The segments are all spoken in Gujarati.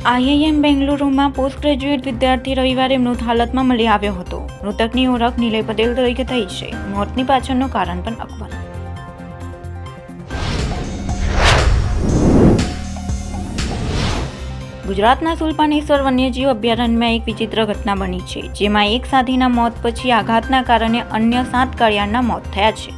આઈઆઈએમ બેંગલુરુમાં પોસ્ટ ગ્રેજ્યુએટ વિદ્યાર્થી રવિવારે મૃત હાલતમાં મળી આવ્યો હતો. મૃતકની ઓળખ નિલય પટેલ તરીકે થઈ છે. મોતની પાછળનું કારણ પણ અકબંધ. ગુજરાતના સુલપાનેશ્વર વન્યજીવ અભયારણ્યમાં એક વિચિત્ર ઘટના બની છે, જેમાં એક સાધીના મોત પછી આઘાતના કારણે અન્ય 7 કાળિયાના મોત થયા છે.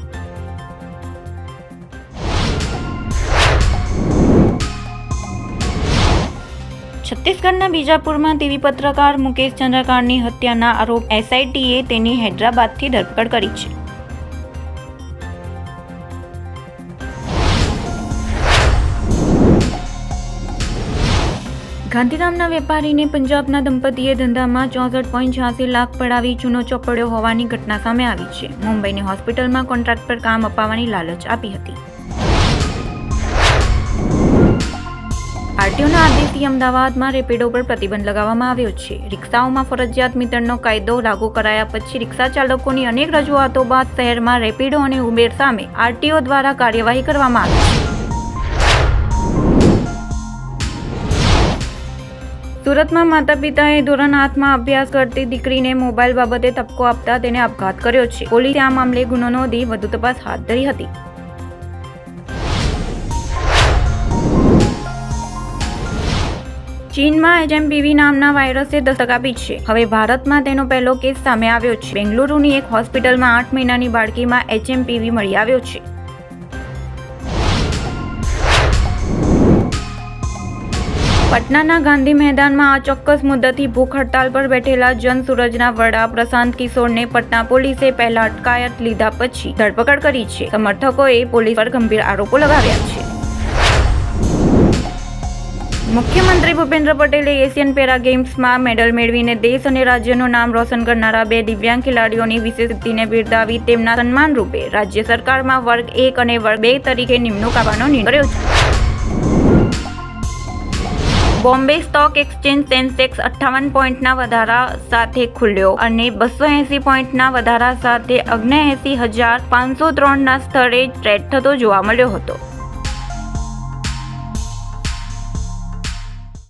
છત્તીસગઢના બીજાપુરમાં ટીવી પત્રકાર મુકેશ ચંદ્રકારની હત્યાના આરોપ એસઆઈટીએ તેની હૈદરાબાદથી ધરપકડ કરી છે. ગાંધીધામના વેપારીને પંજાબના દંપતીએ ધંધામાં 64.86 લાખ પડાવી ચૂનો ચોપડ્યો હોવાની ઘટના સામે આવી છે. મુંબઈની હોસ્પિટલમાં કોન્ટ્રાક્ટ પર કામ અપાવવાની લાલચ આપી હતી. આરટીઓના આદેશથી અમદાવાદમાં રેપિડો પર પ્રતિબંધ લગાવવામાં આવ્યો છે. રિક્ષાઓમાં ફરજિયાત મીટરનો કાયદો લાગુ કરાયા પછી રિક્ષા ચાલકોની અનેક રજૂઆતો બાદ શહેરમાં રેપિડો અને ઉબેર સામે આરટીઓ દ્વારા કાર્યવાહી કરવામાં આવી છે. સુરતમાં માતા પિતાએ ધોરણ 8માં અભ્યાસ કરતી દીકરીને મોબાઈલ બાબતે ઠપકો આપતા તેને આપઘાત કર્યો છે. પોલીસે આ મામલે ગુનો નોંધી વધુ તપાસ હાથ ધરી હતી. ચીનમાં એચએમપીવી નામના વાયરસે દસ્તક આપી છે. હવે ભારતમાં તેનો પહેલો કેસ સામે આવ્યો છે. બેંગલુરુની એક હોસ્પિટલમાં 8 મહિનાની બાળકીમાં એચએમપીવી મળી આવ્યો છે. પટનાના ગાંધી મેદાનમાં અચોક્કસ મુદ્દતથી ભૂખ હડતાલ પર બેઠેલા જન સૂરજના વડા પ્રશાંત કિશોરને પટના પોલીસે પહેલા અટકાયત લીધા પછી ધરપકડ કરી છે. સમર્થકોએ પોલીસ પર ગંભીર આરોપો લગાવ્યા છે. મુખ્યમંત્રી ભૂપેન્દ્ર પટેલે એશિયન પેરા ગેમ્સમાં મેડલ મેળવીને દેશ અને રાજ્યનું નામ રોશન કરનારા 2 દિવ્યાંગ ખેલાડીઓની વિશેષ સિદ્ધિને બિરદાવી તેમના સન્માન રૂપે રાજ્ય સરકારમાં વર્ગ 1 અને વર્ગ 2 તરીકે નિમણૂક આપવાનો નિર્ણય કર્યો છે. બોમ્બે સ્ટોક એક્સચેન્જ સેન્સેક્સ 58 પોઈન્ટના વધારા સાથે ખુલ્યો અને 280 પોઈન્ટના વધારા સાથે 79,503ના સ્તરે ટ્રેડ થતો જોવા મળ્યો હતો.